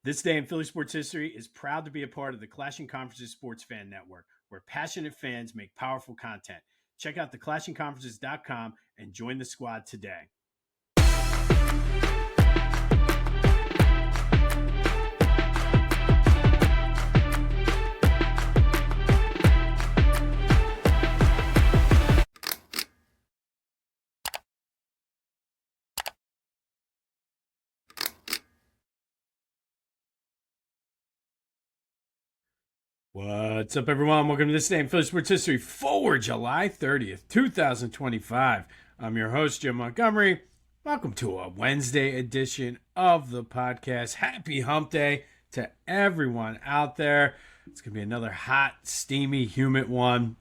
This day in Philly sports history is proud to be a part of the Clashing Conferences Sports Fan Network, where passionate fans make powerful content. Check out theclashingconferences.com and join the squad today. What's up, everyone? Welcome to this day in Philly sports history for July 30th, 2025. I'm your host, Jim Montgomery. Welcome to a Wednesday edition of the podcast. Happy Humpday to everyone out there. It's going to be another hot, steamy, humid one.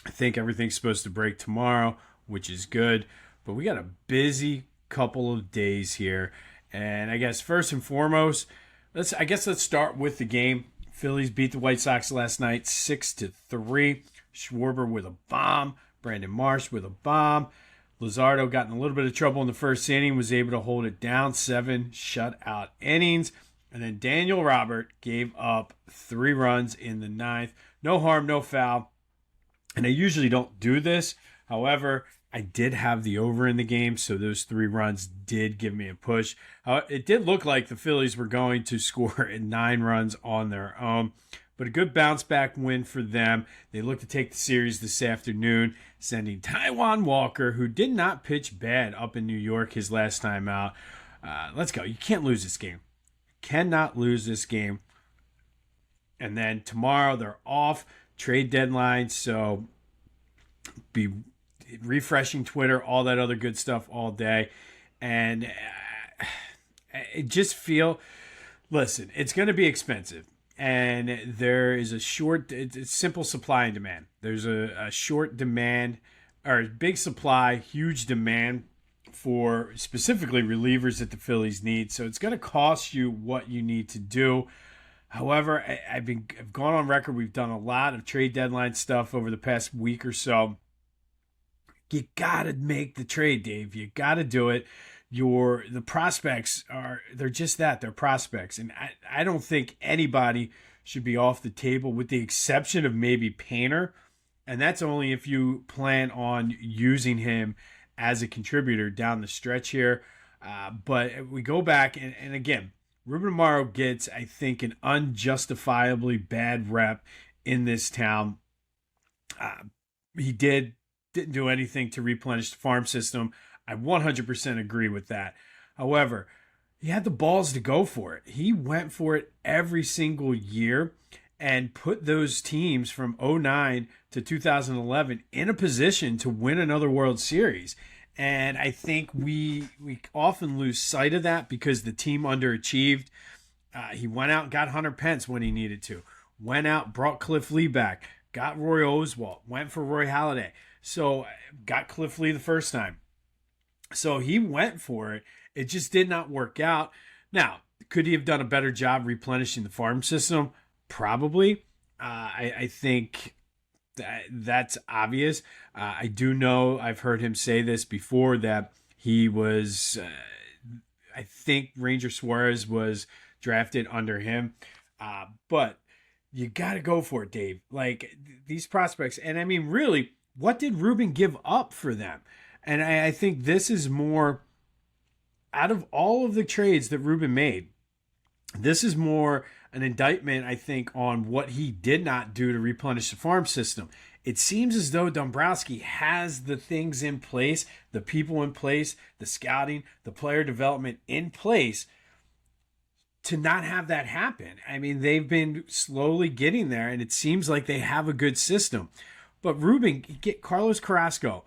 I think everything's supposed to break tomorrow, which is good. But we got a busy couple of days here. And I guess first and foremost, let's start with the game. Phillies beat the White Sox last night 6-3. Schwarber with a bomb. Brandon Marsh with a bomb. Luzardo got in a little bit of trouble in the first inning, was able to hold it down, 7 shutout innings. And then Daniel Robert gave up 3 runs in the 9th. No harm, no foul. And I usually don't do this. However, I did have the over in the game, so those 3 runs did give me a push. It did look like the Phillies were going to score 9 runs on their own, but a good bounce-back win for them. They look to take the series this afternoon, sending Taijuan Walker, who did not pitch bad up in New York his last time out. Let's go. You can't lose this game. Cannot lose this game. And then tomorrow they're off, trade deadline, so be refreshing Twitter, all that other good stuff all day. And listen, it's going to be expensive. And there is it's simple supply and demand. There's a short demand, or a big supply, huge demand for specifically relievers that the Phillies need. So it's going to cost you what you need to do. However, I've gone on record. We've done a lot of trade deadline stuff over the past week or so. You got to make the trade, Dave. You got to do it. The prospects they're just that. They're prospects. And I don't think anybody should be off the table with the exception of maybe Painter. And that's only if you plan on using him as a contributor down the stretch here. But we go back, and again, Ruben Amaro gets, I think, an unjustifiably bad rep in this town. He didn't do anything to replenish the farm system. I 100% agree with that. However, he had the balls to go for it. He went for it every single year and put those teams from 2009 to 2011 in a position to win another World Series. And I think we often lose sight of that because the team underachieved. He went out and got Hunter Pence when he needed to. Went out, brought Cliff Lee back. Got Roy Oswalt. Went for Roy Halladay. So got Cliff Lee the first time. So he went for it. It just did not work out. Now, could he have done a better job replenishing the farm system? Probably. I think that's obvious. I do know, I've heard him say this before, that he was, I think Ranger Suarez was drafted under him. But you got to go for it, Dave. Like, these prospects, and I mean, really, what did Ruben give up for them? And I think this is more, out of all of the trades that Ruben made, this is more an indictment, I think, on what he did not do to replenish the farm system. It seems as though Dombrowski has the things in place, the people in place, the scouting, the player development in place to not have that happen. I mean, they've been slowly getting there, and it seems like they have a good system. But Ruben, Carlos Carrasco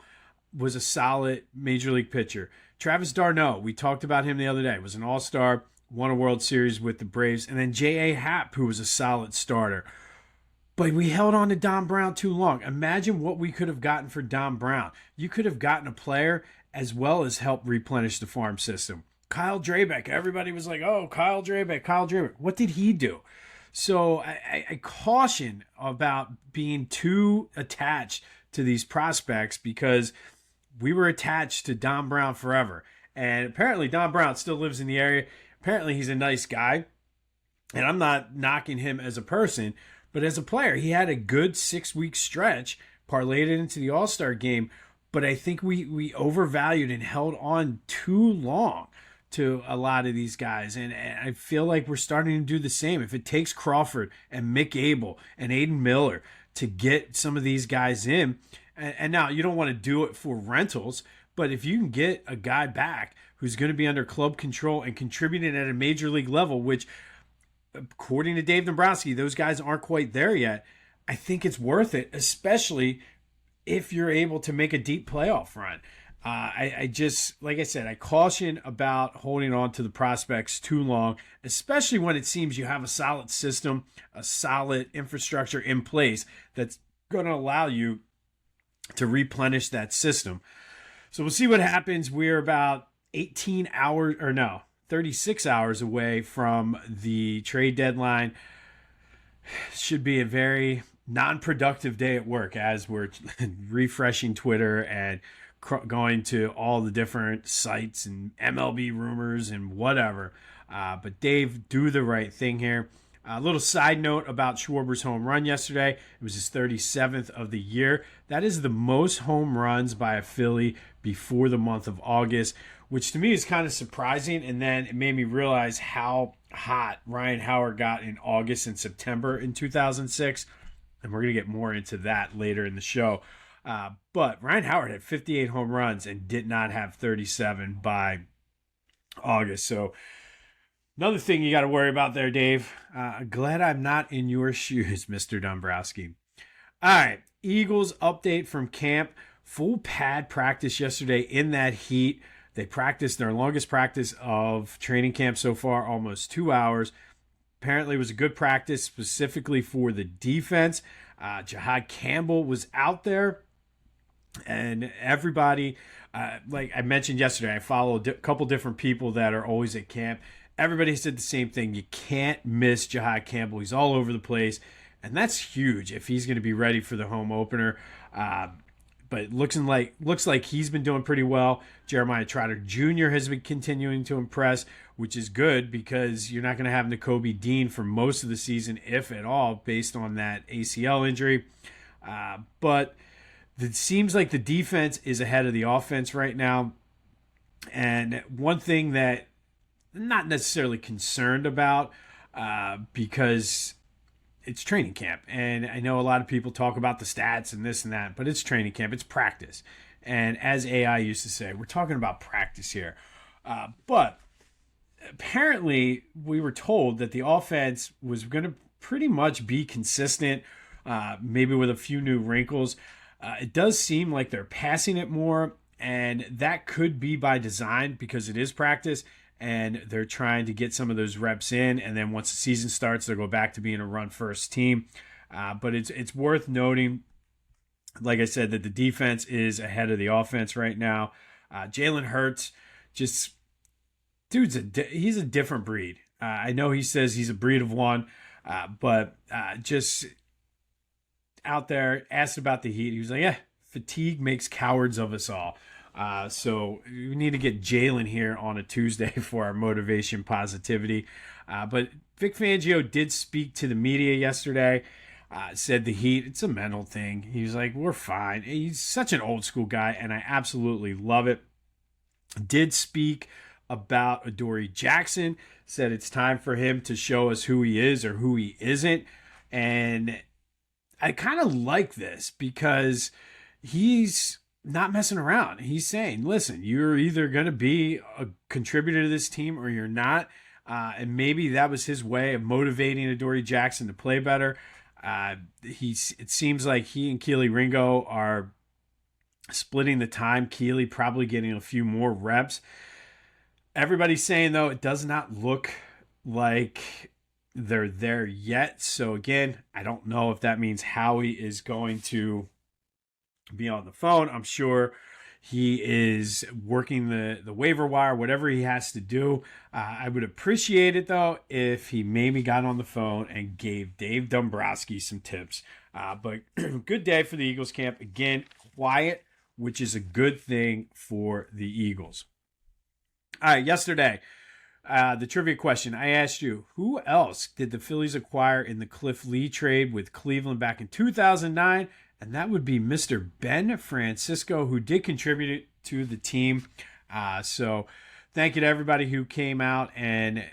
was a solid major league pitcher. Travis d'Arnaud, we talked about him the other day, was an all-star, won a World Series with the Braves. And then J.A. Happ, who was a solid starter. But we held on to Dom Brown too long. Imagine what we could have gotten for Dom Brown. You could have gotten a player as well as help replenish the farm system. Kyle Drabeck, everybody was like, oh, Kyle Drabeck. What did he do? So I caution about being too attached to these prospects because we were attached to Dom Brown forever. And apparently Dom Brown still lives in the area. Apparently he's a nice guy. And I'm not knocking him as a person, but as a player, he had a good 6-week stretch, parlayed it into the All-Star game. But I think we overvalued and held on too long to a lot of these guys. And I feel like we're starting to do the same. If it takes Crawford and Mick Abel and Aiden Miller to get some of these guys in, and now you don't want to do it for rentals, but if you can get a guy back who's going to be under club control and contributing at a major league level, which according to Dave Dombrowski, those guys aren't quite there yet, I think it's worth it, especially if you're able to make a deep playoff run. I just, like I said, I caution about holding on to the prospects too long, especially when it seems you have a solid system, a solid infrastructure in place that's going to allow you to replenish that system. So we'll see what happens. We're about 36 hours away from the trade deadline. Should be a very non-productive day at work as we're refreshing Twitter and going to all the different sites and MLB rumors and whatever. But Dave, do the right thing here. A little side note about Schwarber's home run yesterday. It was his 37th of the year. That is the most home runs by a Philly before the month of August, which to me is kind of surprising. And then it made me realize how hot Ryan Howard got in August and September in 2006. And we're going to get more into that later in the show. But Ryan Howard had 58 home runs and did not have 37 by August. So another thing you got to worry about there, Dave. Glad I'm not in your shoes, Mr. Dombrowski. All right, Eagles update from camp. Full pad practice yesterday in that heat. They practiced their longest practice of training camp so far, almost 2 hours. Apparently it was a good practice specifically for the defense. Jihad Campbell was out there. And everybody, like I mentioned yesterday, I follow a couple different people that are always at camp. Everybody said the same thing. You can't miss Jihad Campbell. He's all over the place. And that's huge if he's going to be ready for the home opener. But it looks like he's been doing pretty well. Jeremiah Trotter Jr. has been continuing to impress, which is good because you're not going to have Nakobe Dean for most of the season, if at all, based on that ACL injury. But it seems like the defense is ahead of the offense right now. And one thing that I'm not necessarily concerned about because it's training camp. And I know a lot of people talk about the stats and this and that, but it's training camp. It's practice. And as AI used to say, we're talking about practice here. But apparently we were told that the offense was going to pretty much be consistent, maybe with a few new wrinkles. It does seem like they're passing it more, and that could be by design because it is practice, and they're trying to get some of those reps in, and then once the season starts, they'll go back to being a run-first team. But it's worth noting, like I said, that the defense is ahead of the offense right now. Jalen Hurts, he's a different breed. I know he says he's a breed of one, but just out there, asked about the heat. He was like, yeah, fatigue makes cowards of us all. So we need to get Jalen here on a Tuesday for our motivation positivity. But Vic Fangio did speak to the media yesterday, said the heat, it's a mental thing. He was like, we're fine. He's such an old school guy, and I absolutely love it. Did speak about Adoree Jackson, said it's time for him to show us who he is or who he isn't. And I kind of like this because he's not messing around. He's saying, listen, you're either going to be a contributor to this team or you're not. And maybe that was his way of motivating Adoree Jackson to play better. It seems like he and Keely Ringo are splitting the time. Keely probably getting a few more reps. Everybody's saying, though, it does not look like they're there yet. So again, I don't know if that means Howie is going to be on the phone. I'm sure he is working the waiver wire, whatever he has to do. I would appreciate it, though, if he maybe got on the phone and gave Dave Dombrowski some tips. But good day for the Eagles camp. Again, quiet, which is a good thing for the Eagles. All right, yesterday, The trivia question I asked you: who else did the Phillies acquire in the Cliff Lee trade with Cleveland back in 2009? And that would be Mr. Ben Francisco, who did contribute to the team. So thank you to everybody who came out and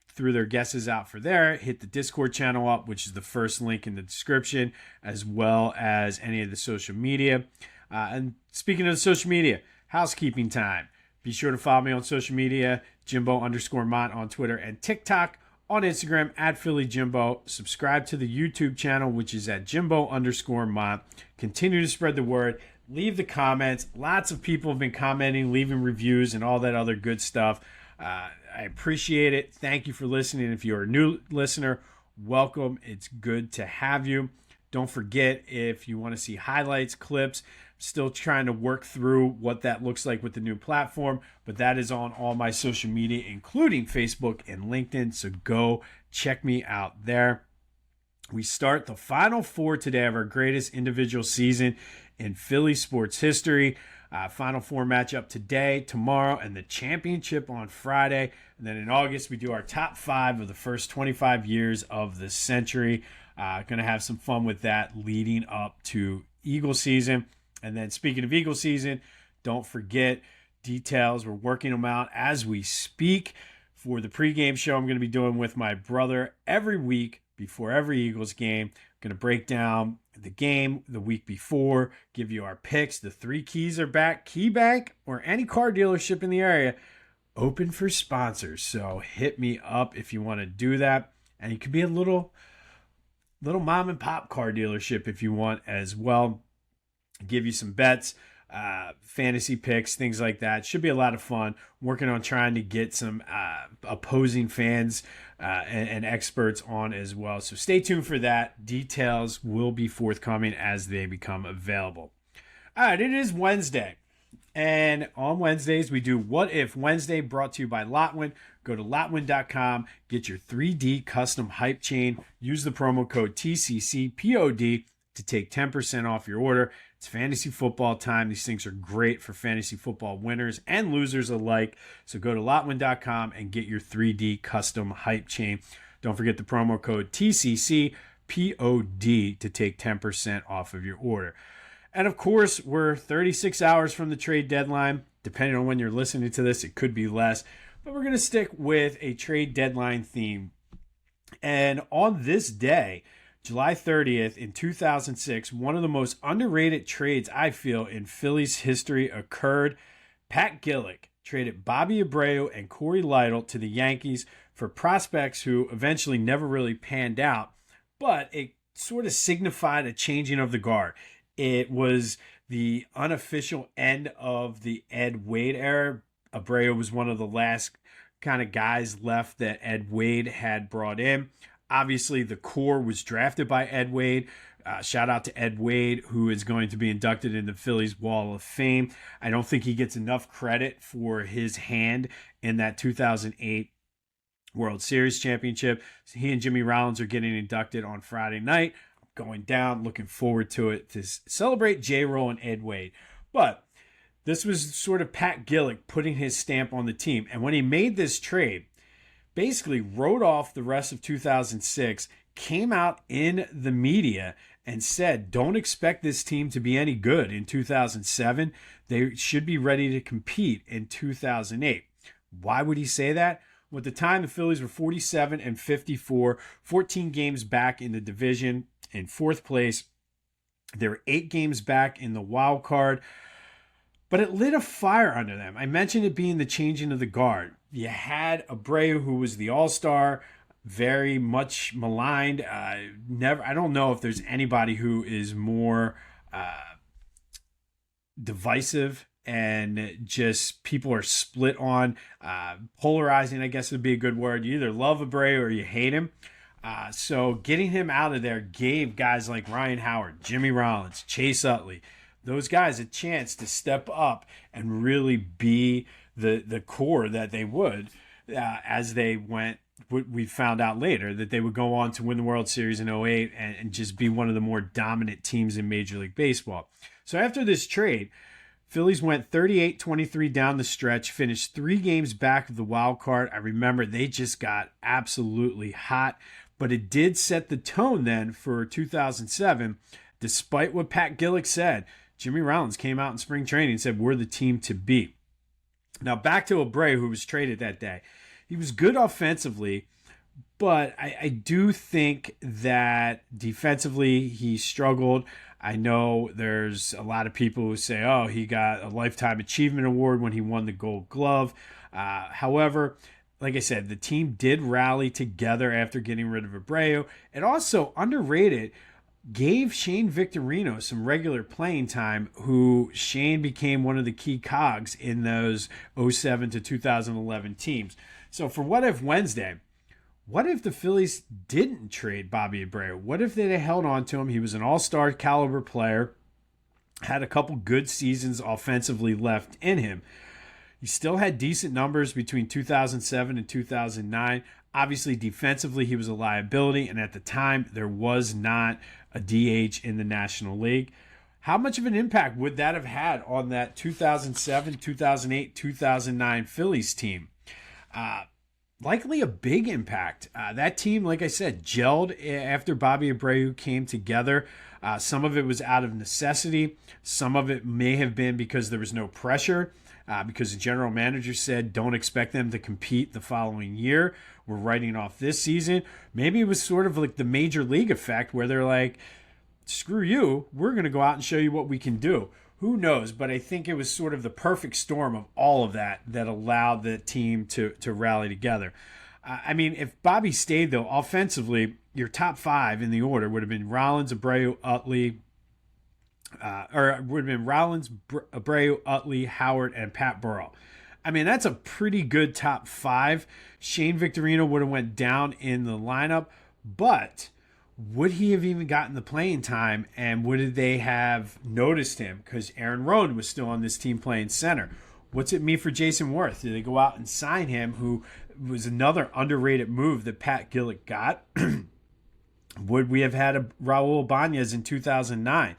threw their guesses out for there. Hit the Discord channel up, which is the first link in the description, as well as any of the social media. And speaking of the social media, housekeeping time. Be sure to follow me on social media, Jimbo_Mont on Twitter and TikTok. On Instagram, at Philly Jimbo. Subscribe to the YouTube channel, which is at Jimbo_Mont. Continue to spread the word. Leave the comments. Lots of people have been commenting, leaving reviews, and all that other good stuff. I appreciate it. Thank you for listening. If you're a new listener, welcome. It's good to have you. Don't forget, if you want to see highlights, clips, still trying to work through what that looks like with the new platform, but that is on all my social media, including Facebook and LinkedIn, so go check me out there. We start the Final Four today of our greatest individual season in Philly sports history. Final Four matchup today, tomorrow, and the championship on Friday. And then in August, we do our top 5 of the first 25 years of the century. Going to have some fun with that leading up to Eagle season. And then speaking of Eagle season, don't forget details. We're working them out as we speak for the pregame show I'm going to be doing with my brother every week before every Eagles game. I'm going to break down the game the week before, give you our picks. The 3 keys are back. KeyBank or any car dealership in the area open for sponsors. So hit me up if you want to do that. And it could be a little mom and pop car dealership if you want as well. Give you some bets, fantasy picks, things like that. Should be a lot of fun. Working on trying to get some opposing fans and experts on as well. So stay tuned for that. Details will be forthcoming as they become available. All right, it is Wednesday. And on Wednesdays, we do What If Wednesday, brought to you by Lotwin. Go to lotwin.com, get your 3D custom hype chain. Use the promo code TCCPOD to take 10% off your order. It's fantasy football time. These things are great for fantasy football winners and losers alike. So go to lotwin.com and get your 3D custom hype chain. Don't forget the promo code TCCPOD to take 10% off of your order. And of course, we're 36 hours from the trade deadline. Depending on when you're listening to this, it could be less. But we're going to stick with a trade deadline theme. And on this day, July 30th in 2006, one of the most underrated trades, I feel, in Phillies history occurred. Pat Gillick traded Bobby Abreu and Corey Lytle to the Yankees for prospects who eventually never really panned out, but it sort of signified a changing of the guard. It was the unofficial end of the Ed Wade era. Abreu was one of the last kind of guys left that Ed Wade had brought in. Obviously, the core was drafted by Ed Wade. Shout out to Ed Wade, who is going to be inducted in the Phillies Wall of Fame. I don't think he gets enough credit for his hand in that 2008 World Series championship. So he and Jimmy Rollins are getting inducted on Friday night. I'm going down, looking forward to it to celebrate J-Roll and Ed Wade. But this was sort of Pat Gillick putting his stamp on the team. And when he made this trade, basically wrote off the rest of 2006, came out in the media and said, don't expect this team to be any good in 2007. They should be ready to compete in 2008. Why would he say that? Well, at the time, the Phillies were 47-54, 14 games back in the division in 4th place. They were 8 games back in the wild card. But it lit a fire under them. I mentioned it being the changing of the guard. You had Abreu, who was the all-star, very much maligned. I don't know if there's anybody who is more divisive and just people are split on. Polarizing, I guess would be a good word. You either love Abreu or you hate him. So getting him out of there gave guys like Ryan Howard, Jimmy Rollins, Chase Utley, those guys a chance to step up and really be the core that they would as they went. We found out later that they would go on to win the World Series in 08 and just be one of the more dominant teams in Major League Baseball. So after this trade, Phillies went 38-23 down the stretch, finished 3 games back of the wild card. I remember they just got absolutely hot, but it did set the tone then for 2007. Despite what Pat Gillick said, Jimmy Rollins came out in spring training and said, we're the team to beat. Now back to Abreu, who was traded that day. He was good offensively, but I do think that defensively he struggled. I know there's a lot of people who say, oh, he got a Lifetime Achievement Award when he won the Gold Glove. However, like I said, the team did rally together after getting rid of Abreu. It also, underrated, gave Shane Victorino some regular playing time, who Shane became one of the key cogs in those 07 to 2011 teams. So for What If Wednesday, what if the Phillies didn't trade Bobby Abreu? What if they held on to him? He was an all-star caliber player, had a couple good seasons offensively left in him. He still had decent numbers between 2007 and 2009. Obviously, defensively, he was a liability, and at the time, there was not a DH in the National League. How much of an impact would that have had on that 2007, 2008, 2009 Phillies team? Likely a big impact. That team, like I said, gelled after Bobby Abreu came together. Some of it was out of necessity. Some of it may have been because there was no pressure, because the general manager said, don't expect them to compete the following year. We're writing off this season. Maybe it was sort of like the major league effect where they're like, screw you, we're going to go out and show you what we can do. Who knows? But I think it was sort of the perfect storm of all of that that allowed the team to rally together. I mean, if Bobby stayed, though, offensively, your top 5 in the order would have been Rollins, Abreu, Utley, or it would have been Rollins, Abreu, Utley, Howard, and Pat Burrell. I mean, that's a pretty good top 5. Shane Victorino would have went down in the lineup, but would he have even gotten the playing time, and would they have noticed him? Because Aaron Rone was still on this team playing center. What's it mean for Jason Worth? Did they go out and sign him, who was another underrated move that Pat Gillick got? Would we have had a Raul Ibanez in 2009?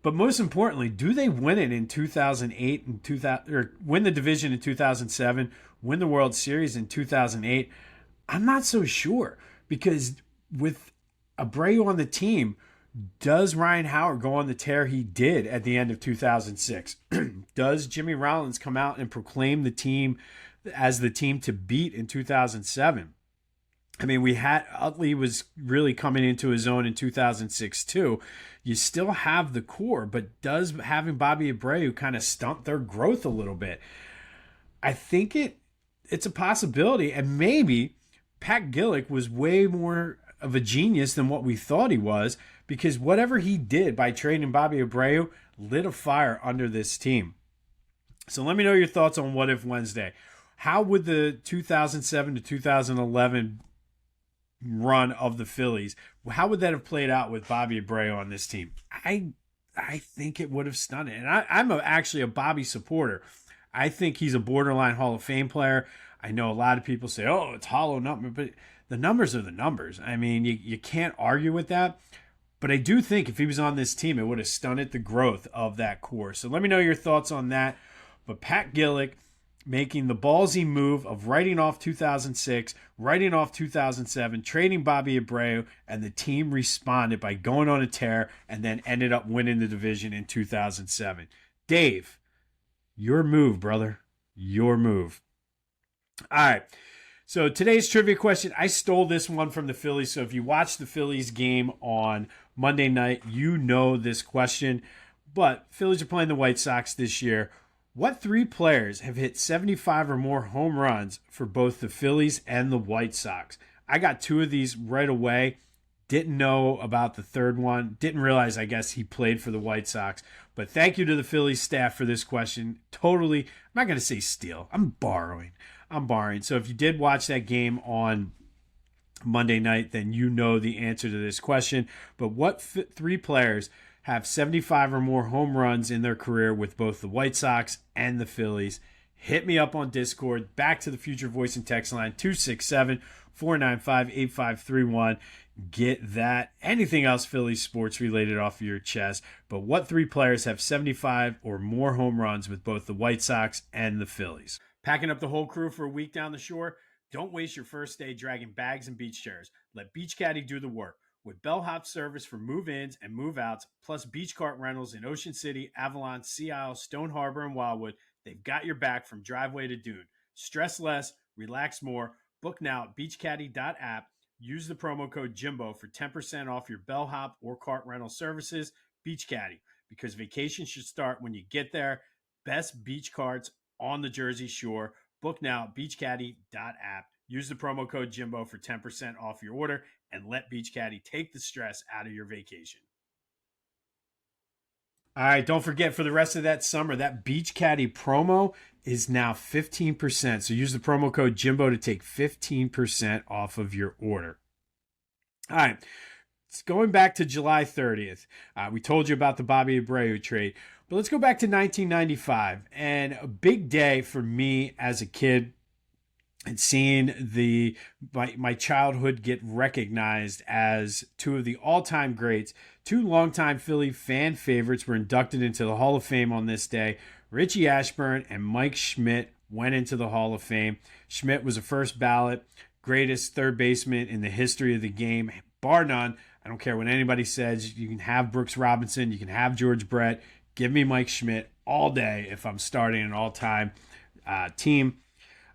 But most importantly, do they win it in 2008 and 2000, or win the division in 2007, win the World Series in 2008? I'm not so sure, because with Abreu on the team, does Ryan Howard go on the tear he did at the end of 2006? Does Jimmy Rollins come out and proclaim the team as the team to beat in 2007? I mean, Utley was really coming into his own in 2006 too. You still have the core, but does having Bobby Abreu kind of stunt their growth a little bit? I think it's a possibility, and maybe Pat Gillick was way more of a genius than what we thought he was, because whatever he did by trading Bobby Abreu lit a fire under this team. So let me know your thoughts on What If Wednesday. How would the 2007 to 2011 run of the Phillies, how would that have played out with Bobby Abreu on this team? I think it would have stunned it. And I'm actually a Bobby supporter. I think he's a borderline Hall of Fame player. I know a lot of people say, oh, it's hollow number, but the numbers are the numbers. I mean, you can't argue with that. But I do think if he was on this team, it would have stunted the growth of that core. So let me know your thoughts on that. But Pat Gillick making the ballsy move of writing off 2006, writing off 2007, trading Bobby Abreu, and the team responded by going on a tear and then ended up winning the division in 2007. Dave, your move, brother. Your move. All right. So today's trivia question, I stole this one from the Phillies. So if you watched the Phillies game on Monday night, you know this question. But Phillies are playing the White Sox this year. What 3 players have hit 75 or more home runs for both the Phillies and the White Sox? I got 2 of these right away. Didn't know about the third one. Didn't realize, I guess, he played for the White Sox. But thank you to the Phillies staff for this question. Totally, I'm not going to say steal. I'm borrowing. So if you did watch that game on Monday night, then you know the answer to this question. But what 3 players have 75 or more home runs in their career with both the White Sox and the Phillies? Hit me up on Discord. Back to the Future Voice and Text line 267 495-8531. Get that. Anything else Phillies sports related off of your chest. But what 3 players have 75 or more home runs with both the White Sox and the Phillies? Packing up the whole crew for a week down the shore? Don't waste your first day dragging bags and beach chairs. Let Beach Caddy do the work. With bellhop service for move-ins and move-outs, plus beach cart rentals in Ocean City, Avalon, Sea Isle, Stone Harbor, and Wildwood, they've got your back from driveway to dune. Stress less, relax more. Book now at beachcaddy.app. Use the promo code Jimbo for 10% off your bellhop or cart rental services. Beach Caddy, because vacation should start when you get there. Best beach carts on the Jersey Shore. Book now at beachcaddy.app. Use the promo code Jimbo for 10% off your order and let Beach Caddy take the stress out of your vacation. All right, don't forget, for the rest of that summer, that Beach Caddy promo is now 15%. So use the promo code Jimbo to take 15% off of your order. All right, it's going back to July 30th. We told you about the Bobby Abreu trade, but let's go back to 1995. And a big day for me as a kid, and seeing my childhood get recognized as 2 of the all-time greats. 2 longtime Philly fan favorites were inducted into the Hall of Fame on this day. Richie Ashburn and Mike Schmidt went into the Hall of Fame. Schmidt was a first ballot greatest third baseman in the history of the game, bar none. I don't care what anybody says. You can have Brooks Robinson. You can have George Brett. Give me Mike Schmidt all day if I'm starting an all-time team.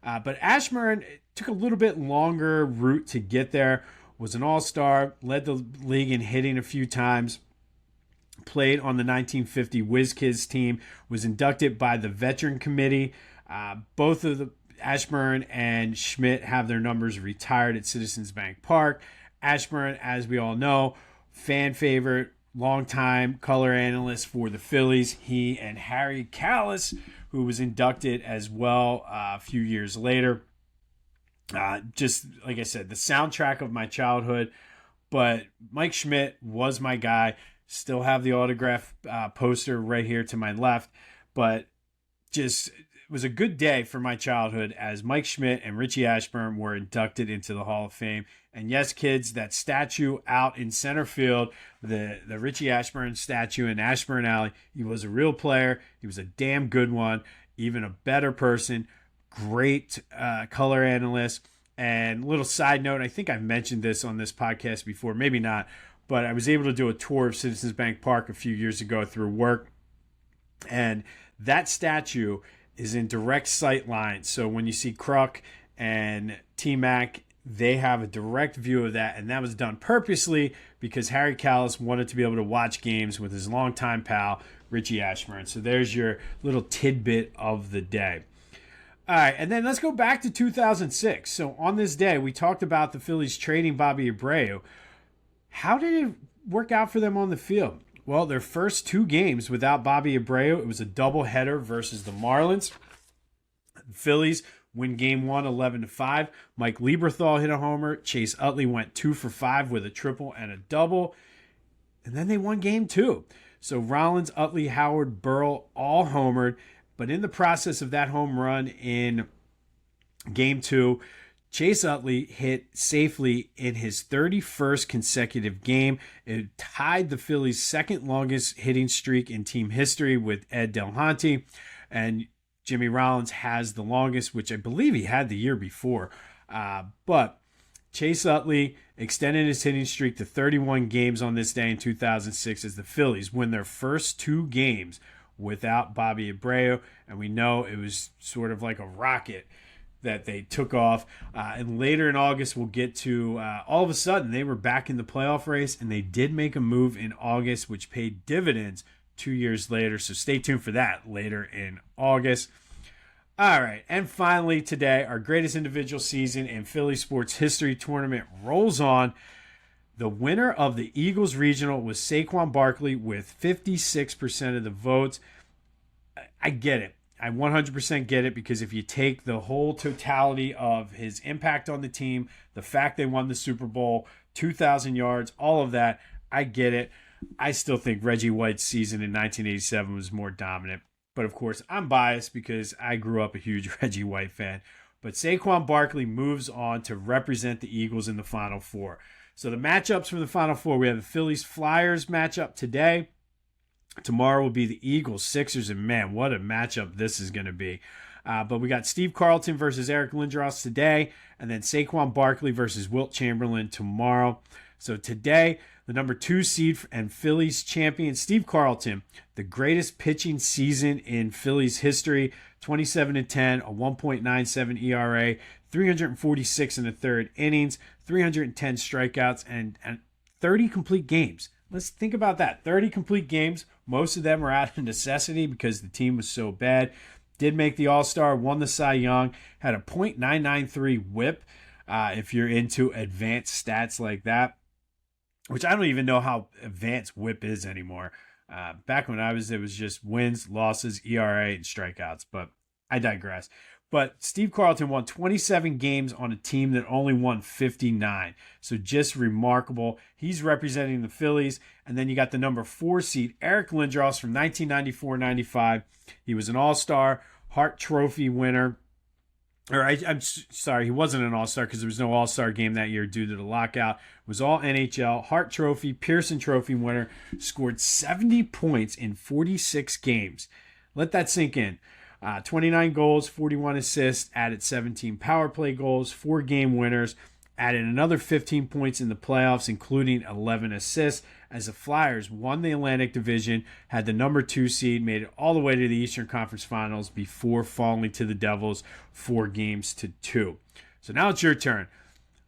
But Ashburn took a little bit longer route to get there, was an all-star, led the league in hitting a few times, played on the 1950 Whiz Kids team, was inducted by the Veteran Committee. Both of the Ashburn and Schmidt have their numbers retired at Citizens Bank Park. Ashburn, as we all know, fan favorite, longtime color analyst for the Phillies. He and Harry Kalas, who was inducted as well a few years later. Just like I said, the soundtrack of my childhood. But Mike Schmidt was my guy. Still have the autograph poster right here to my left. But just it was a good day for my childhood as Mike Schmidt and Richie Ashburn were inducted into the Hall of Fame. And yes, kids, that statue out in center field, the Richie Ashburn statue in Ashburn Alley, he was a real player. He was a damn good one, even a better person, great color analyst. And little side note, I think I've mentioned this on this podcast before, maybe not, but I was able to do a tour of Citizens Bank Park a few years ago through work. And that statue is in direct sight line. So when you see Kruk and T-Mac, they have a direct view of that, and that was done purposely because Harry Kalas wanted to be able to watch games with his longtime pal, Richie Ashburn. So there's your little tidbit of the day. All right, and then let's go back to 2006. So on this day, we talked about the Phillies trading Bobby Abreu. How did it work out for them on the field? Well, their first 2 games without Bobby Abreu, it was a doubleheader versus the Marlins. The Phillies win game 1, 11-5. Mike Lieberthal hit a homer. Chase Utley went 2 for 5 with a triple and a double. And then they won game 2. So Rollins, Utley, Howard, Burrell all homered. But in the process of that home run in game 2, Chase Utley hit safely in his 31st consecutive game. It tied the Phillies' second longest hitting streak in team history with Ed Delhonte. And Jimmy Rollins has the longest, which I believe he had the year before. But Chase Utley extended his hitting streak to 31 games on this day in 2006 as the Phillies win their first 2 games without Bobby Abreu. And we know it was sort of like a rocket that they took off. And later in August, we'll get to all of a sudden they were back in the playoff race, and they did make a move in August, which paid dividends 2 years later. So stay tuned for that later in August. All right. And finally today, our greatest individual season in Philly sports history tournament rolls on. The winner of the Eagles Regional was Saquon Barkley with 56% of the votes. I get it. I 100% get it, because if you take the whole totality of his impact on the team, the fact they won the Super Bowl, 2,000 yards, all of that, I get it. I still think Reggie White's season in 1987 was more dominant. But of course, I'm biased because I grew up a huge Reggie White fan. But Saquon Barkley moves on to represent the Eagles in the Final Four. So the matchups from the Final Four, we have the Phillies-Flyers matchup today. Tomorrow will be the Eagles-Sixers, and man, what a matchup this is going to be. But we got Steve Carlton versus Eric Lindros today, and then Saquon Barkley versus Wilt Chamberlain tomorrow. So today, the number 2 seed and Phillies champion, Steve Carlton, the greatest pitching season in Phillies history, 27-10, a 1.97 ERA, 346 in the third innings, 310 strikeouts, and 30 complete games. Let's think about that. 30 complete games. Most of them were out of necessity because the team was so bad. Did make the All-Star, won the Cy Young, had a .993 whip if you're into advanced stats like that, which I don't even know how advanced whip is anymore. Back when I was, it was just wins, losses, ERA, and strikeouts, but I digress. But Steve Carlton won 27 games on a team that only won 59. So just remarkable. He's representing the Phillies. And then you got the number 4 seed, Eric Lindros from 1994-95. He was an All-Star, Hart Trophy winner. I'm sorry, he wasn't an All-Star because there was no All-Star game that year due to the lockout. It was all NHL, Hart Trophy, Pearson Trophy winner, scored 70 points in 46 games. Let that sink in. 29 goals, 41 assists, added 17 power play goals, 4 game winners, added another 15 points in the playoffs, including 11 assists, as the Flyers won the Atlantic Division, had the number 2 seed, made it all the way to the Eastern Conference Finals before falling to the Devils 4-2. So now it's your turn.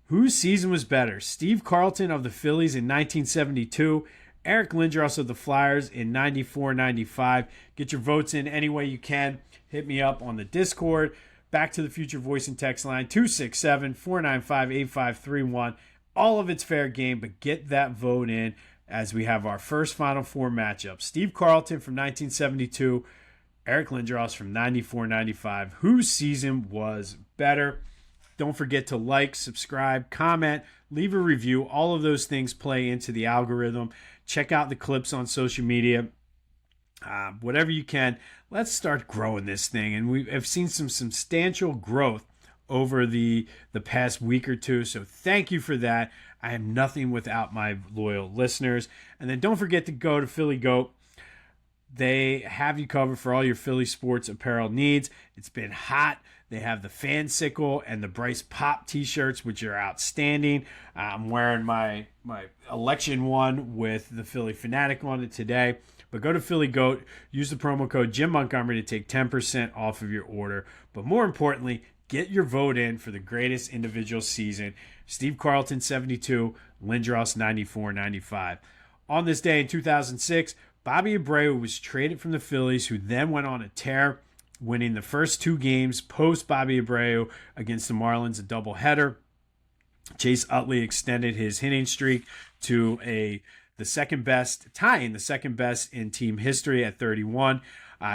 Whose season was better? Steve Carlton of the Phillies in 1972, Eric Lindros of the Flyers in 94-95. Get your votes in any way you can. Hit me up on the Discord. Back to the Future voice and text line, 267-495-8531. All of it's fair game, but get that vote in as we have our first Final Four matchup. Steve Carlton from 1972, Eric Lindros from 94-95. Whose season was better? Don't forget to like, subscribe, comment, leave a review. All of those things play into the algorithm. Check out the clips on social media. Whatever you can, let's start growing this thing. And we have seen some substantial growth over the past week or two. So thank you for that. I am nothing without my loyal listeners. And then don't forget to go to Philly Goat. They have you covered for all your Philly sports apparel needs. It's been hot. They have the Fan Sickle and the Bryce Pop t-shirts, which are outstanding. I'm wearing my election one with the Philly Fanatic on it today. But go to Philly Goat, use the promo code Jim Montgomery to take 10% off of your order. But more importantly, get your vote in for the greatest individual season. Steve Carlton, 72, Lindros, 94-95. On this day in 2006, Bobby Abreu was traded from the Phillies, who then went on a tear, winning the first 2 games post Bobby Abreu against the Marlins, a doubleheader. Chase Utley extended his hitting streak to the second best, tying the second best in team history at 31.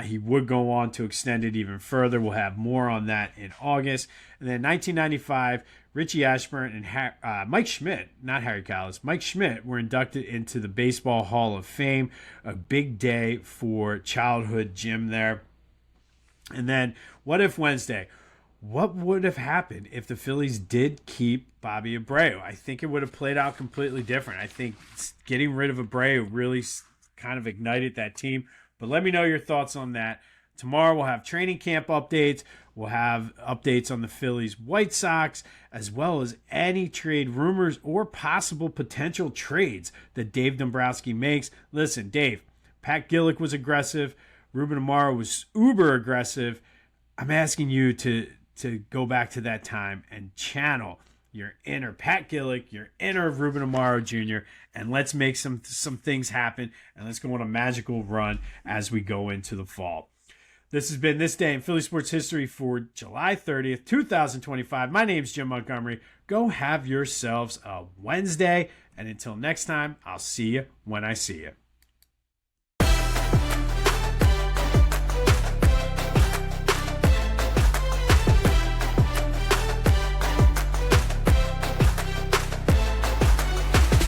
He would go on to extend it even further. We'll have more on that in August. And then 1995, Richie Ashburn and Mike Schmidt, not Harry Kalas, Mike Schmidt were inducted into the Baseball Hall of Fame. A big day for childhood Jim there. And then, what if Wednesday? What would have happened if the Phillies did keep Bobby Abreu? I think it would have played out completely different. I think getting rid of Abreu really kind of ignited that team. But let me know your thoughts on that. Tomorrow we'll have training camp updates. We'll have updates on the Phillies White Sox, as well as any trade rumors or possible potential trades that Dave Dombrowski makes. Listen, Dave, Pat Gillick was aggressive. Ruben Amaro was uber aggressive. I'm asking you to go back to that time and channel your inner Pat Gillick, your inner Ruben Amaro Jr., and let's make some things happen, and let's go on a magical run as we go into the fall. This has been This Day in Philly Sports History for July 30th, 2025. My name's Jim Montgomery. Go have yourselves a Wednesday, and until next time, I'll see you when I see you.